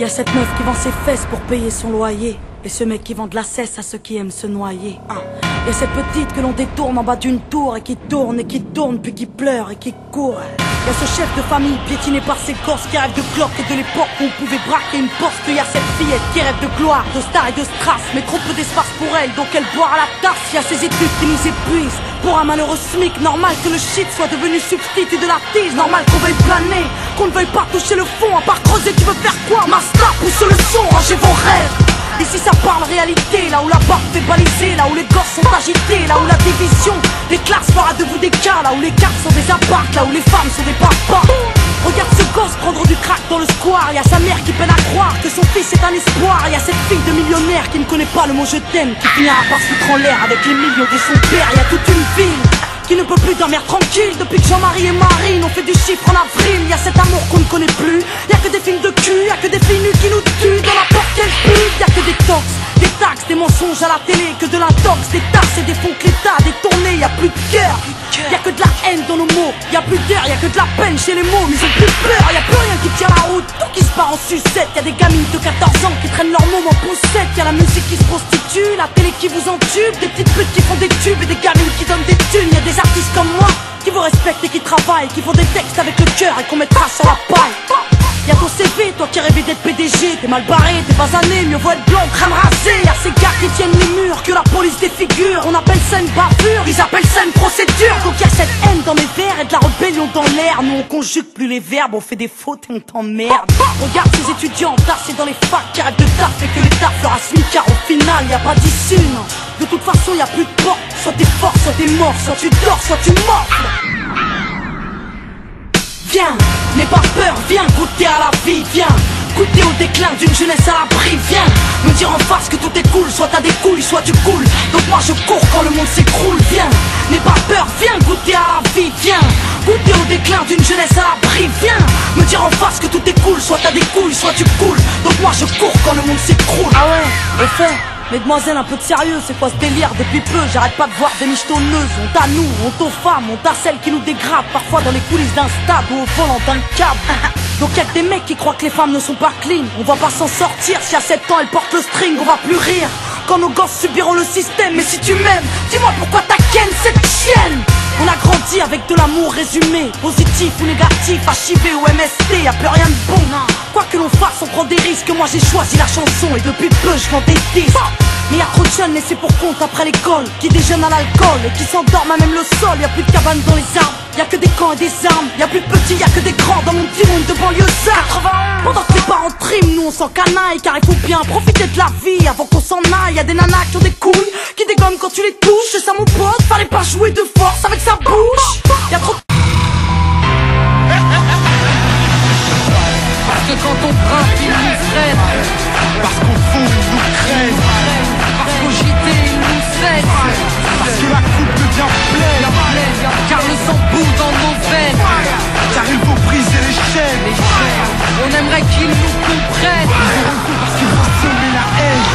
Y'a cette meuf qui vend ses fesses pour payer son loyer, et ce mec qui vend de la cesse à ceux qui aiment se noyer. Y'a cette petite que l'on détourne en bas d'une tour et qui tourne puis qui pleure et qui court. Y'a ce chef de famille piétiné par ses corses qui rêve de cloque et de l'époque où on pouvait braquer une Porsche. Y'a cette fillette qui rêve de gloire, de star et de strass, mais trop peu d'espace pour elle, donc elle boit à la tasse. Y'a ces études qui nous épuisent pour un malheureux SMIC. Normal que le shit soit devenu substitut de la tise. Normal qu'on veuille planer, qu'on ne veuille pas toucher le fond. À part creuser, tu veux faire quoi? Master, pousse le son, rangez vos rêves. Ici ça parle réalité, là où la barre fait baliser, là où les gosses sont agités, là où la division des classes fera de vous des cas, là où les cartes sont des apparts, là où les femmes sont des papas. Regarde ce gosse prendre du crack dans le square. Y'a sa mère qui peine à croire que son fils est un espoir. Y'a cette fille de millionnaire qui ne connaît pas le mot je t'aime, qui finira par se foutre en l'air avec les millions de son père. Y'a toute une ville qui ne peut plus dormir tranquille depuis que Jean-Marie et Marine ont fait du chiffre en avril. Y'a cet amour qu'on ne connaît plus, y'a que des films de cul, y'a que des filles nues qui nous tuent dans la porte qu'elle pue. Y'a que des tox, des taxes, des mensonges à la télé, que de l'intox, des tasses et des fonds que l'État a détournés. Y'a plus de cœur, y'a que de la haine dans nos mots, y'a plus d'air, y'a que de la peine chez les mots, mais ils ont plus peur, y'a plus rien qui tient la route, tout qui se part en sucette. Y'a des gamines de 14 ans qui traînent leur môme en poussette, y'a la musique qui se prostitue, la télé qui vous entube, des petites putes qui font des tubes et des gamines qui donnent des thunes. Y'a des artistes comme moi qui vous respectent et qui travaillent, qui font des textes avec le cœur et qu'on mettra sur la paille. Y'a ton CV, toi qui rêvais d'être PDG, t'es mal barré, t'es basané, mieux vaut être blanc, crâne rasé. Y'a ces gars qui tiennent les murs, que la police défigure, on appelle ça une bavure, ils appellent ça une procédure. Donc y'a cette haine dans mes vers et de la rébellion dans l'air. Nous on conjugue plus les verbes, on fait des fautes et on t'emmerde. Regarde ces étudiants tassés dans les facs qui rêvent de taf et que les taf leur assument, car au final y'a pas d'issue, non. De toute façon y'a plus de porte, soit t'es fort, soit t'es mort, soit tu dors, soit tu morfles. Viens, n'aie pas peur, viens goûter à la vie, viens goûter au déclin d'une jeunesse à l'abri. Viens me dire en face que tout est cool, soit t'as des couilles, soit tu coules. Donc moi je cours quand le monde s'écroule. Viens, n'aie pas peur, viens goûter à la vie, viens goûter au déclin d'une jeunesse à l'abri. Viens me dire en face que tout est cool, soit t'as des couilles, soit tu coules. Donc moi je cours quand le monde s'écroule. Ah ouais, au fait, mesdemoiselles, un peu de sérieux, c'est quoi ce délire? Depuis peu, j'arrête pas de voir des michetonneuses. Honte à nous, honte aux femmes, honte à celles qui nous dégradent, parfois dans les coulisses d'un stade ou au volant d'un câble. Donc y'a que des mecs qui croient que les femmes ne sont pas clean. On va pas s'en sortir, si à 7 ans elles portent le string, on va plus rire quand nos gosses subiront le système. Mais si tu m'aimes, dis-moi pourquoi t'as ken cette chienne. On a grandi avec de l'amour résumé, positif ou négatif, HIV ou MST, y'a plus rien de bon. Quoi que l'on fasse, on prend des risques, moi j'ai choisi la chanson et depuis peu je vends des disques. Mais y'a trop de jeunes laissés pour compte après l'école, qui déjeunent à l'alcool et qui s'endorment à même le sol. Y'a plus de cabanes dans les arbres, y'a que des camps et des armes. Y'a plus de petits, y'a que des grands dans mon petit monde de banlieusards. Pendant que les parents triment, nous on s'en canaille, car il faut bien profiter de la vie avant qu'on s'en aille. Y'a des nanas qui ont des couilles, qui dégomment quand tu les touches. C'est ça mon pote, fallait pas jouer de force avec sa bouche. Y'a trop de... Parce que quand on grimpe, il nous freine. Parce qu'au fond, il nous crève. Parce qu'au JT, il nous cède. Parce que la coupe devient pleine. Car le sang bout dans nos veines. Car il faut briser les chaînes. On aimerait qu'ils nous comprennent. Parce qu'il faut semer la haine.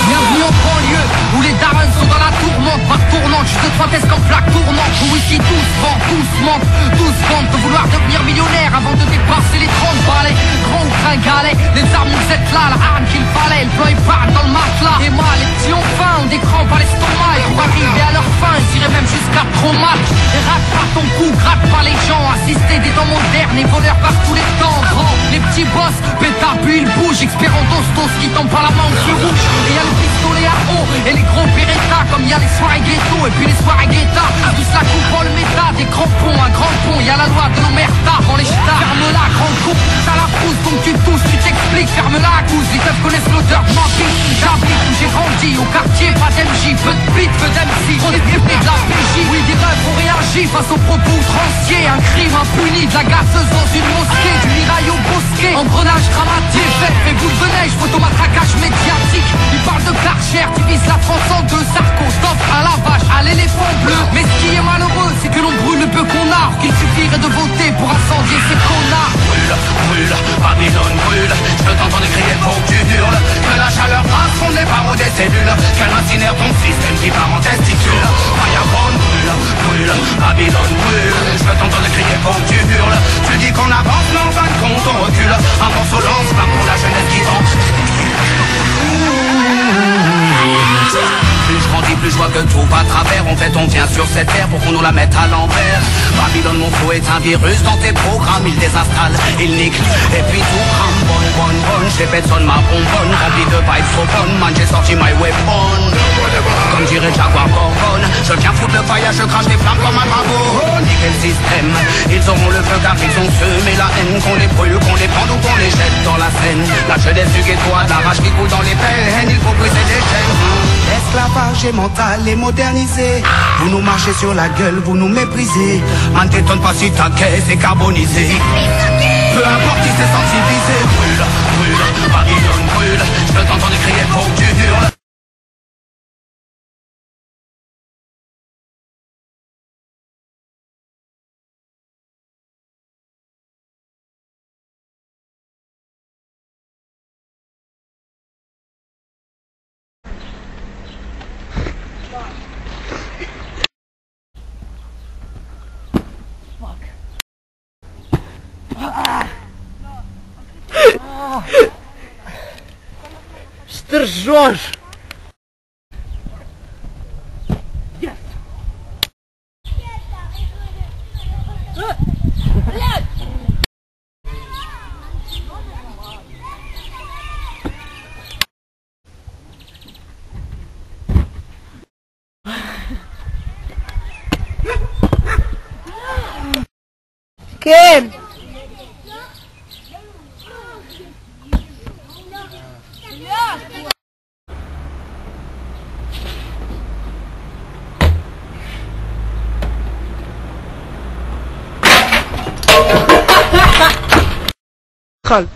Bienvenue en banlieue, où les darons sont dans la tourmente. Par tournante, juste 3 tests comme flaque tournante. Où ici tous vendent, tous mentent, tous vendent. De vouloir devenir millionnaire avant de dépasser les 30 balais. Grand gringalet, les armes nous êtes là, la arme qu'il fallait. Le plan est part dans le matelas. Et moi, les petits ont faim, ont des crampes à l'estomac. Et pour arriver à leur fin, ils iraient même jusqu'à trop mal. Et rate pas ton cou, gratte pas les gens. Assister des temps modernes et voleurs par tous les temps. Grand, les petits boss, pétard puis ils bougent. Expérant tostos qui tombent par la main au feu rouge. Et y'a le pistolet à eau et les gros Beretta. Comme y'a les soirées ghetto et puis les soirées Greta. Tous la coupe en le méta, des grands ponts, un grand pont. Y'a la loi de l'omerta, dans les ch'tas. Ferme-la, grande coupe, t'as la pousse, donc tu tousses, tu t'expliques. Ferme-la à cause, les keufs connaissent l'odeur de mentir. J'habite où j'ai grandi, au quartier, pas d'MJ. Peu de beat, peu d'MC, trop de de la PJ. Oui, des rêves ont réagi face aux propos outranciers. Un crime impuni, de la gazeuse dans une mosquée. Du mirail au bosquet, engrenage dramatique. Fait boule de neige, photomatraquage médiatique. Il parle de Karcher, divise la France en deux. Sarko, stop à la vache, à l'éléphant bleu. Mais ce qui est malheureux, c'est que l'on brûle le peu qu'on a. Qu'il suffirait de voter pour incendier ces connards. Brûle, brûle, Babylone brûle. Je peux t'entendre crier pour que tu hurles. Que la chaleur rassemble les barreaux des cellules. Qu'elle incinère ton système qui part en testicule. Fireborn brûle. brûle, brûle, Babylone brûle. Je veux t'entendre crier quand tu hurles. Tu dis qu'on avance, mais en fin de compte on recule. Un morceau lance, pas pour la jeunesse qui danse. Plus je grandis, plus je vois que tout va à travers. En fait on vient sur cette terre pour qu'on nous la mette à l'envers. Babylone mon flow est un virus dans tes programmes. Il désinstalle, il nique, et puis tout crame. Bonne, j'ai personne ma bonbonne. Rempli de vibes trop bonnes, man j'ai sorti my weapon. Comme dirait Jaguar Gorgon, je viens foutre le paillage, je crache des flammes comme un dragon. Nickel système, ils auront le feu car ils ont semé la haine. Qu'on les brûle, qu'on les prenne ou qu'on les jette dans la Seine. La jeunesse du ghetto a de la rage qui coule dans les veines. Il faut briser les chaînes. L'esclavage est mental et modernisé. Vous nous marchez sur la gueule, vous nous méprisez. Man t'étonne pas si ta caisse est carbonisée. Peu importe qui s'est sensibilisé. Brûle, brûle, Babylone brûle. Je peux t'entendre crier faut que tu hurles. Стережешь! Ken! خل